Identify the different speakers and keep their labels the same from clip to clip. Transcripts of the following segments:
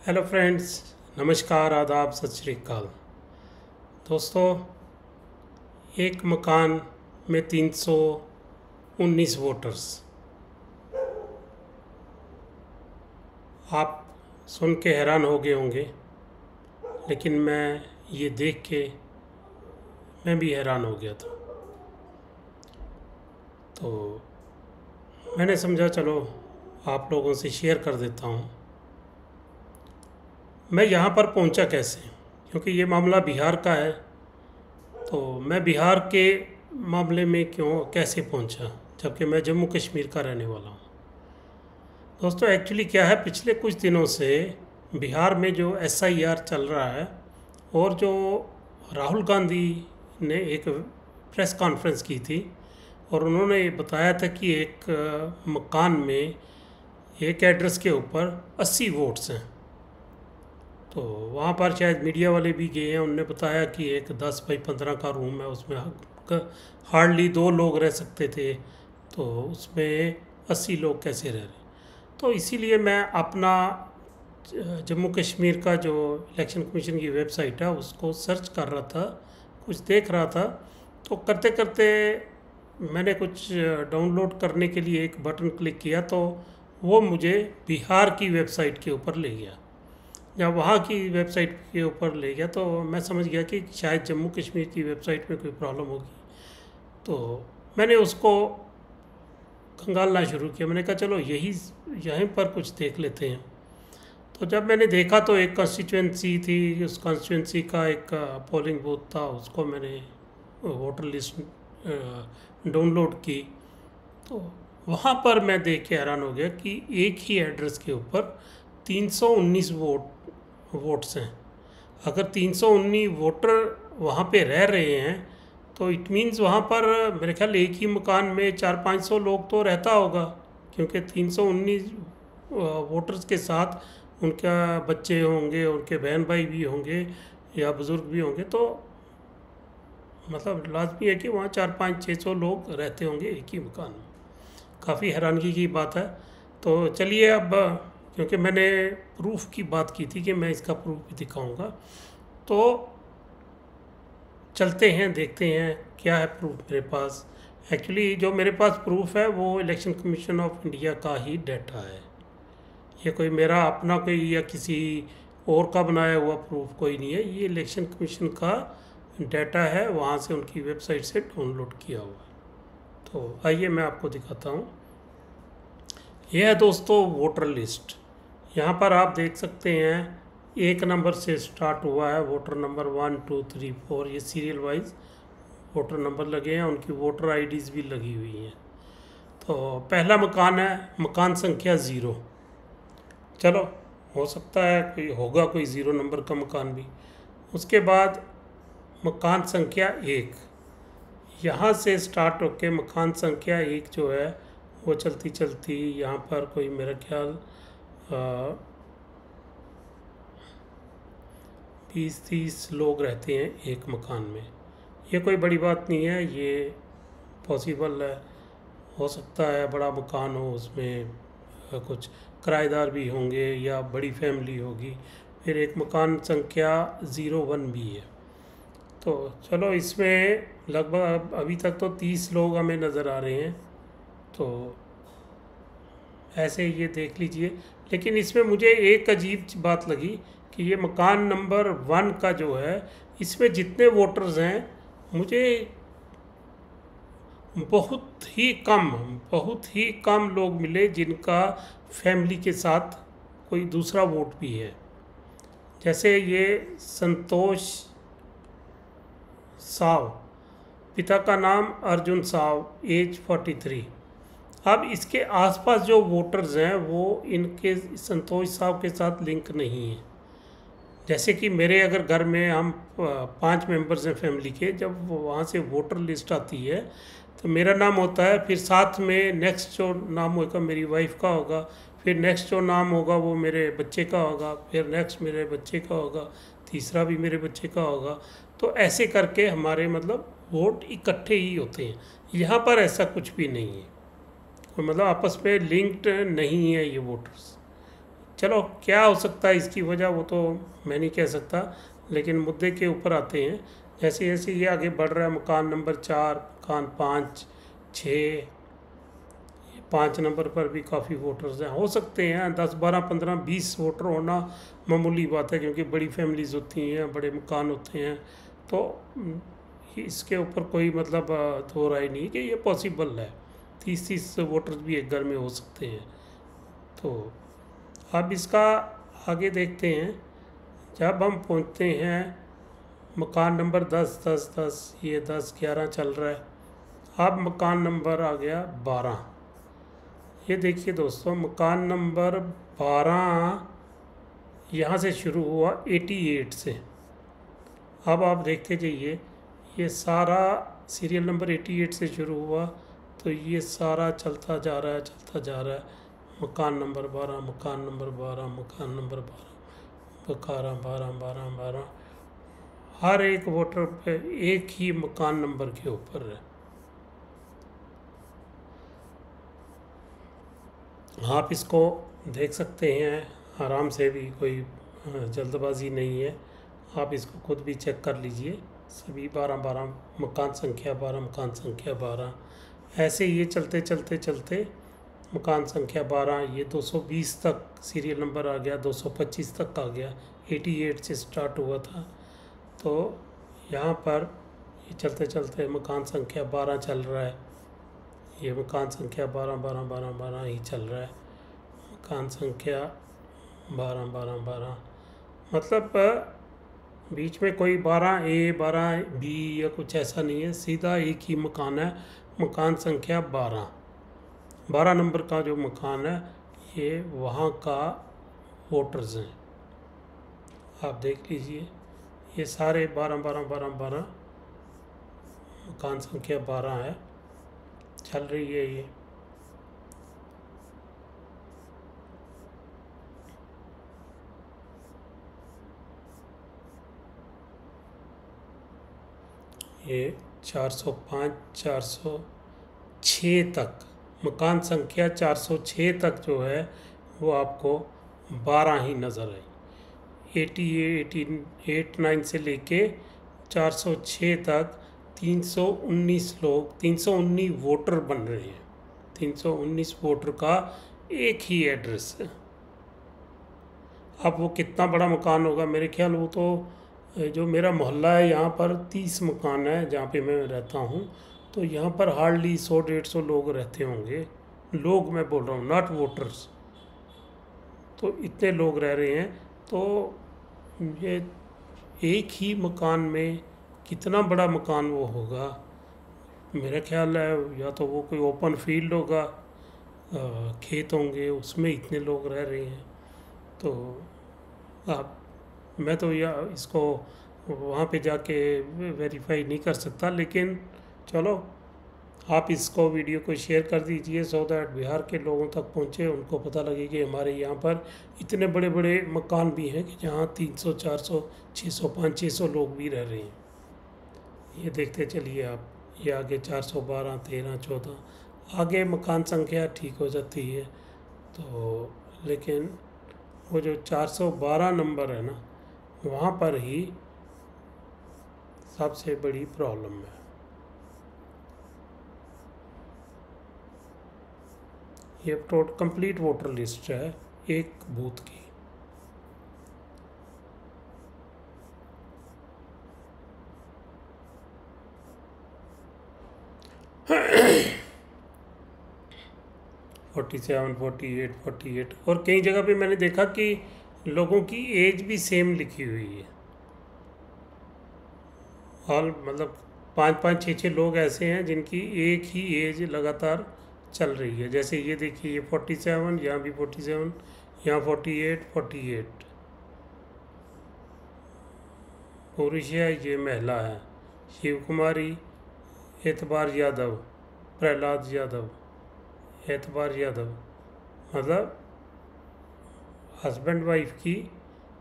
Speaker 1: Hello friends, नमस्कार, आदाब, सत श्री अकाल। दोस्तों, एक मकान में 319 वोटर्स। आप सुन के हैरान हो गए होंगे, लेकिन मैं ये देख के मैं भी हैरान हो गया था। तो मैंने समझा चलो आप लोगों से शेयर कर देता हूँ मैं यहाँ पर पहुँचा कैसे, क्योंकि ये मामला बिहार का है। तो मैं बिहार के मामले में कैसे पहुँचा, जबकि मैं जम्मू कश्मीर का रहने वाला हूँ। दोस्तों, एक्चुअली क्या है, पिछले कुछ दिनों से बिहार में जो SIR चल रहा है, और जो राहुल गांधी ने एक प्रेस कॉन्फ्रेंस की थी और उन्होंने ये बताया था कि एक मकान में एक एड्रेस के ऊपर 80 वोट्स हैं। तो वहाँ पर शायद मीडिया वाले भी गए हैं। उन्होंने बताया कि एक 10 बाई 15 का रूम है, उसमें हार्डली 2 लोग रह सकते थे, तो उसमें 80 लोग कैसे रह रहे। तो इसीलिए मैं अपना जम्मू कश्मीर का जो इलेक्शन कमीशन की वेबसाइट है उसको सर्च कर रहा था, कुछ देख रहा था। तो करते करते मैंने कुछ डाउनलोड करने के लिए एक बटन क्लिक किया, तो वो मुझे बिहार की वेबसाइट के ऊपर ले गया। जब वहाँ की वेबसाइट के ऊपर ले गया तो मैं समझ गया कि शायद जम्मू कश्मीर की वेबसाइट में कोई प्रॉब्लम होगी। तो मैंने उसको खंगालना शुरू किया। मैंने कहा चलो यहीं पर कुछ देख लेते हैं। तो जब मैंने देखा तो एक कॉन्स्टिट्यूंसी थी, उस कॉन्स्टिट्यूंसी का एक पोलिंग बूथ था, उसको मैंने वोटर लिस्ट डाउनलोड की। तो वहाँ पर मैं देख के हैरान हो गया कि एक ही एड्रेस के ऊपर 319 वोट्स हैं। अगर 319 वोटर वहाँ पे रह रहे हैं तो इट मीन्स वहाँ पर मेरे ख्याल एक ही मकान में 400-500 लोग तो रहता होगा, क्योंकि 319 वोटर्स के साथ उनका बच्चे होंगे, उनके बहन भाई भी होंगे या बुज़ुर्ग भी होंगे। तो मतलब लाजमी है कि वहाँ 400-500-600 लोग रहते होंगे एक ही मकान में। काफ़ी हैरानगी की बात है। तो चलिए, अब क्योंकि मैंने प्रूफ की बात की थी कि मैं इसका प्रूफ भी दिखाऊंगा, तो चलते हैं, देखते हैं क्या है प्रूफ मेरे पास। एक्चुअली जो मेरे पास प्रूफ है वो इलेक्शन कमीशन ऑफ इंडिया का ही डाटा है। ये कोई मेरा अपना कोई या किसी और का बनाया हुआ प्रूफ कोई नहीं है। ये इलेक्शन कमीशन का डाटा है, वहाँ से उनकी वेबसाइट से डाउनलोड किया हुआ है। तो आइए मैं आपको दिखाता हूँ। यह है दोस्तों वोटर लिस्ट। यहाँ पर आप देख सकते हैं 1 नंबर से स्टार्ट हुआ है, वोटर नंबर 1 2 3 4, ये सीरियल वाइज वोटर नंबर लगे हैं, उनकी वोटर IDs भी लगी हुई हैं। तो पहला मकान है मकान संख्या 0। चलो, हो सकता है कोई होगा कोई 0 नंबर का मकान भी। उसके बाद मकान संख्या 1, यहाँ से स्टार्ट होके मकान संख्या 1 जो है वो चलती चलती यहाँ पर कोई मेरा ख्याल 20-30 लोग रहते हैं एक मकान में। ये कोई बड़ी बात नहीं है, ये पॉसिबल है, हो सकता है बड़ा मकान हो, उसमें कुछ किराएदार भी होंगे या बड़ी फैमिली होगी। फिर एक मकान संख्या 01 भी है। तो चलो, इसमें लगभग अभी तक तो 30 लोग हमें नज़र आ रहे हैं। तो ऐसे ये देख लीजिए। लेकिन इसमें मुझे एक अजीब बात लगी कि ये मकान नंबर 1 का जो है, इसमें जितने वोटर्स हैं मुझे बहुत ही कम लोग मिले जिनका फैमिली के साथ कोई दूसरा वोट भी है। जैसे ये संतोष साव, पिता का नाम अर्जुन साव, एज 43। अब इसके आसपास जो वोटर्स हैं वो इनके संतोष साहब के साथ लिंक नहीं है। जैसे कि मेरे अगर घर में हम 5 मेंबर्स हैं फैमिली के, जब वहाँ से वोटर लिस्ट आती है तो मेरा नाम होता है, फिर साथ में नेक्स्ट जो नाम होगा मेरी वाइफ का होगा, फिर नेक्स्ट जो नाम होगा वो मेरे बच्चे का होगा, फिर नेक्स्ट मेरे बच्चे का होगा, तीसरा भी मेरे बच्चे का होगा। तो ऐसे करके हमारे मतलब वोट इकट्ठे ही होते हैं। यहाँ पर ऐसा कुछ भी नहीं है, मतलब आपस में लिंक्ड नहीं है ये वोटर्स। चलो क्या हो सकता है इसकी वजह, वो तो मैं नहीं कह सकता, लेकिन मुद्दे के ऊपर आते हैं। जैसे जैसे ये आगे बढ़ रहा है, मकान नंबर 4, मकान 5, 6, 5 नंबर पर भी काफ़ी वोटर्स हैं। हो सकते हैं 10, 12, 15, 20 वोटर होना मामूली बात है, क्योंकि बड़ी फैमिलीज होती हैं, बड़े मकान होते हैं। तो इसके ऊपर कोई मतलब दो राय नहीं कि ये पॉसिबल है। 30 वोटर्स भी एक घर में हो सकते हैं। तो अब इसका आगे देखते हैं। जब हम पहुंचते हैं मकान नंबर 10, 10, 10, ये 10, 11 चल रहा है। अब मकान नंबर आ गया 12। ये देखिए दोस्तों, मकान नंबर 12 यहाँ से शुरू हुआ 88 से। अब आप देखते जाइए, ये सारा सीरियल नंबर 88 से शुरू हुआ, तो ये सारा चलता जा रहा है, चलता जा रहा है। मकान नंबर 12, मकान नंबर 12, मकान नंबर 12, 12, 12, 12, 12, हर एक वोटर पे एक ही मकान नंबर के ऊपर है। आप इसको देख सकते हैं आराम से भी, कोई जल्दबाजी नहीं है। आप इसको खुद भी चेक कर लीजिए। सभी 12, 12, मकान संख्या 12, मकान संख्या 12, ऐसे ये चलते चलते चलते मकान संख्या 12, ये 220 तक सीरियल नंबर आ गया, 225 तक आ गया। 88 से स्टार्ट हुआ था, तो यहाँ पर ये चलते चलते मकान संख्या 12 चल रहा है। ये मकान संख्या 12, 12, 12, 12 ही चल रहा है। मकान संख्या 12, 12, 12, मतलब बीच में कोई 12A, 12B या कुछ ऐसा नहीं है, सीधा एक ही मकान है। मकान संख्या 12, 12 नंबर का जो मकान है, ये वहाँ का वोटर्स हैं। आप देख लीजिए, ये सारे 12, 12, 12, 12, मकान संख्या 12 है, चल रही है ये। ये 405, 406 तक, मकान संख्या 406 तक जो है वो आपको 12 ही नज़र आई। 88, 9 से लेके 406 तक 319 लोग, 319 वोटर बन रहे हैं। 319 वोटर का एक ही एड्रेस है। अब वो कितना बड़ा मकान होगा, मेरे ख्याल वो तो जो मेरा मोहल्ला है यहाँ पर 30 मकान है जहाँ पे मैं रहता हूँ, तो यहाँ पर हार्डली 100, 150 लोग रहते होंगे। लोग मैं बोल रहा हूँ, नॉट वोटर्स। तो इतने लोग रह रहे हैं, तो ये एक ही मकान में कितना बड़ा मकान वो होगा। मेरा ख्याल है या तो वो कोई ओपन फील्ड होगा, खेत होंगे, उसमें इतने लोग रह रहे हैं। तो आप, मैं तो या इसको वहाँ पे जाके वेरीफाई नहीं कर सकता, लेकिन चलो आप इसको वीडियो को शेयर कर दीजिए, सो दैट बिहार के लोगों तक पहुँचे, उनको पता लगे कि हमारे यहाँ पर इतने बड़े बड़े मकान भी हैं कि जहाँ 300, 400, 600, 500-600 लोग भी रह रहे हैं। ये देखते चलिए आप, ये आगे 412, 13, 14 आगे मकान संख्या ठीक हो जाती है। तो लेकिन वो जो 412 नंबर है ना, वहाँ पर ही सबसे बड़ी प्रॉब्लम है। ये कंप्लीट वोटर लिस्ट है एक बूथ की। फोर्टी 48 और कई जगह पे मैंने देखा कि लोगों की एज भी सेम लिखी हुई है। और मतलब 5-5, 6-6 लोग ऐसे हैं जिनकी एक ही एज लगातार चल रही है। जैसे ये देखिए, ये 47, यहाँ भी 47, यहाँ 48, 48। पुरुषिया ये महिला है, शिव कुमारी, एतबार यादव, प्रहलाद यादव, एतबार यादव, मतलब हस्बैंड वाइफ की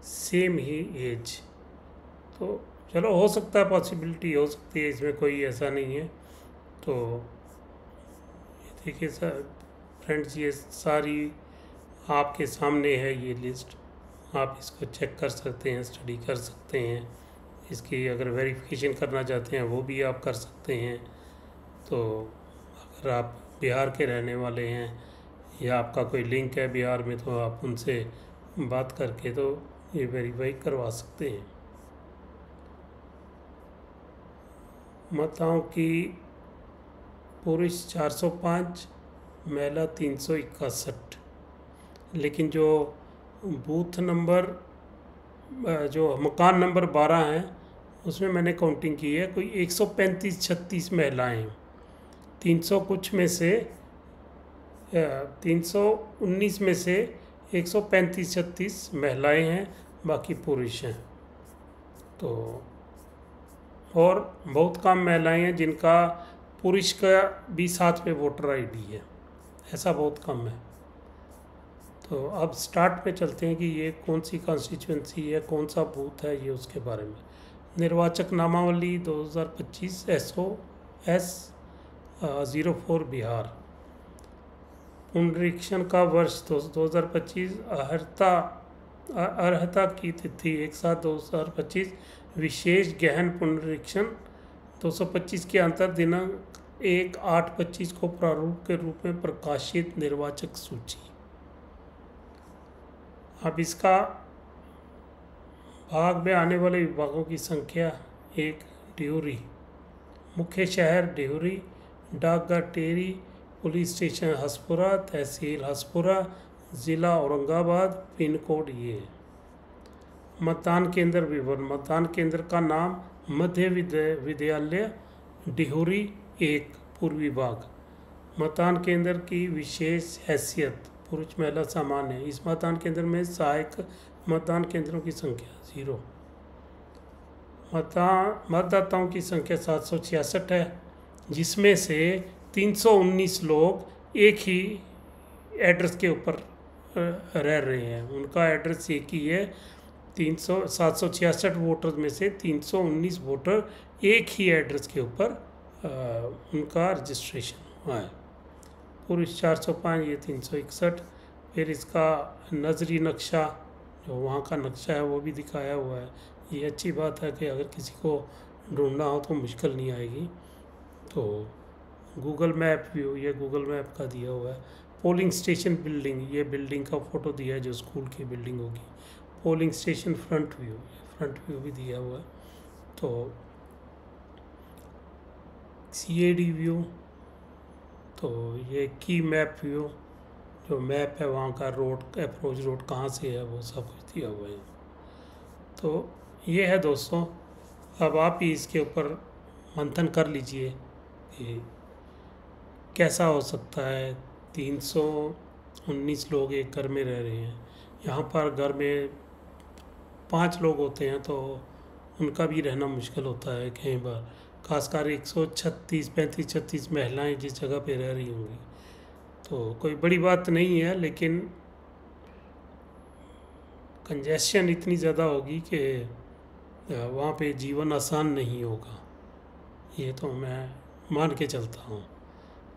Speaker 1: सेम ही एज। तो चलो हो सकता है, पॉसिबिलिटी हो सकती है, इसमें कोई ऐसा नहीं है। तो ये देखिए सर फ्रेंड्स, ये सारी आपके सामने है ये लिस्ट, आप इसको चेक कर सकते हैं, स्टडी कर सकते हैं। इसकी अगर वेरिफिकेशन करना चाहते हैं वो भी आप कर सकते हैं। तो अगर आप बिहार के रहने वाले हैं या आपका कोई लिंक है बिहार में, तो आप उनसे बात करके तो ये वेरीफाई करवा सकते हैं। माताओं की पुरुष 405, महिला 361, लेकिन जो बूथ नंबर जो मकान नंबर 12 है उसमें मैंने काउंटिंग की है, कोई 135-36 महिलाएँ हैं। 300 कुछ में से 319 में से 135-36 महिलाएँ हैं, बाकी पुरुष हैं। तो और बहुत कम महिलाएँ हैं जिनका पुरुष का भी साथ में वोटर आईडी है, ऐसा बहुत कम है। तो अब स्टार्ट पे चलते हैं कि ये कौन सी कॉन्स्टिट्यूंसी है, कौन सा बूथ है, ये उसके बारे में। निर्वाचक नामावली 2025 SOS 04 बिहार। पुनरीक्षण का वर्ष 2025। अर्हता की तिथि 1/7/2025। विशेष गहन पुनरीक्षण 225 के अंतर दिनांक 1/8/25 को प्रारूप के रूप में प्रकाशित निर्वाचक सूची। अब इसका भाग में आने वाले विभागों की संख्या 1 डिहुरी, मुख्य शहर डिहुरी, डाकघर टेरी, पुलिस स्टेशन हसपुरा, तहसील हसपुरा, ज़िला औरंगाबाद, पिन कोड ये है। मतदान केंद्र विवरण। मतदान केंद्र का नाम मध्य विद्यालय डिहुरी 1 पूर्वी भाग। मतदान केंद्र की विशेष हैसियत पुरुष महिला समान है। इस मतदान केंद्र में सहायक मतदान केंद्रों की संख्या 0। मतदाताओं की संख्या 766 है, जिसमें से 319 लोग एक ही एड्रेस के ऊपर रह रहे हैं। उनका एड्रेस एक ही है। 766 वोटर में से 319 वोटर एक ही एड्रेस के ऊपर उनका रजिस्ट्रेशन हुआ है। पुरुष 405, ये 361। फिर इसका नजरी नक्शा, जो वहाँ का नक्शा है वो भी दिखाया हुआ है। ये अच्छी बात है कि अगर किसी को ढूंढना हो तो मुश्किल नहीं आएगी। तो गूगल मैप व्यू, ये गूगल मैप का दिया हुआ है। पोलिंग स्टेशन बिल्डिंग, ये बिल्डिंग का फ़ोटो दिया है जो स्कूल की बिल्डिंग होगी। पोलिंग स्टेशन फ्रंट व्यू भी दिया हुआ है। तो CAD व्यू, तो ये की मैप व्यू, जो मैप है वहाँ का रोड, अप्रोच रोड कहाँ से है, वो सब कुछ दिया हुआ है। तो ये है दोस्तों, अब आप ही इसके ऊपर मंथन कर लीजिए कि कैसा हो सकता है। 319 लोग एक घर में रह रहे हैं। यहाँ पर घर में 5 लोग होते हैं तो उनका भी रहना मुश्किल होता है कई बार, खासकर 136, 35, 36 महिलाएं जिस जगह पे रह रही होंगी। तो कोई बड़ी बात नहीं है, लेकिन कंजेशन इतनी ज़्यादा होगी कि वहाँ पे जीवन आसान नहीं होगा, ये तो मैं मान के चलता हूँ।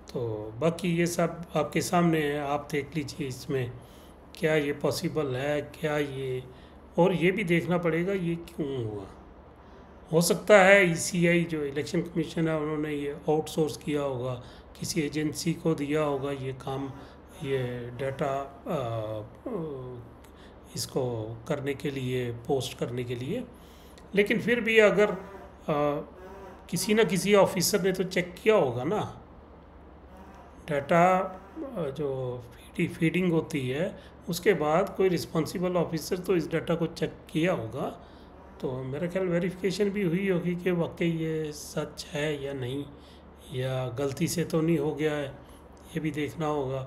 Speaker 1: तो बाकी ये सब आपके सामने है, आप देख लीजिए इसमें क्या ये पॉसिबल है, क्या ये, और ये भी देखना पड़ेगा ये क्यों हुआ। हो सकता है ECI जो इलेक्शन कमीशन है उन्होंने ये आउटसोर्स किया होगा, किसी एजेंसी को दिया होगा ये काम, ये डाटा इसको करने के लिए, पोस्ट करने के लिए। लेकिन फिर भी अगर किसी न किसी ऑफिसर ने तो चेक किया होगा ना डाटा, जो फीडिंग होती है उसके बाद कोई रिस्पॉन्सिबल ऑफिसर तो इस डाटा को चेक किया होगा। तो मेरा ख्याल वेरिफिकेशन भी हुई होगी कि वाकई ये सच है या नहीं, या गलती से तो नहीं हो गया है, ये भी देखना होगा।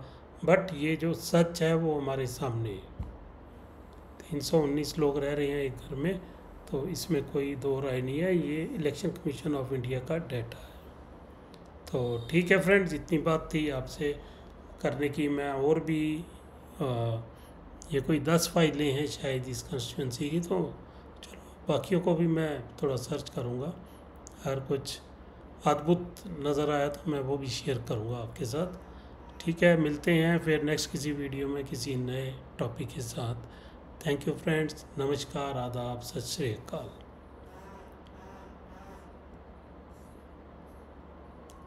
Speaker 1: बट ये जो सच है वो हमारे सामने है। 319 लोग रह रहे हैं एक घर में, तो इसमें कोई दो राय नहीं है, ये इलेक्शन कमीशन ऑफ इंडिया का डाटा है। तो ठीक है फ्रेंड्स, इतनी बात थी आपसे करने की। मैं और भी ये कोई 10 फाइलें हैं शायद इस कंस्टिट्यूंसी की, तो चलो बाकियों को भी मैं थोड़ा सर्च करूँगा। अगर कुछ अद्भुत नज़र आया तो मैं वो भी शेयर करूँगा आपके साथ। ठीक है, मिलते हैं फिर नेक्स्ट किसी वीडियो में किसी नए टॉपिक के साथ। थैंक यू फ्रेंड्स, नमस्कार, आदाब, सत श्री अकाल।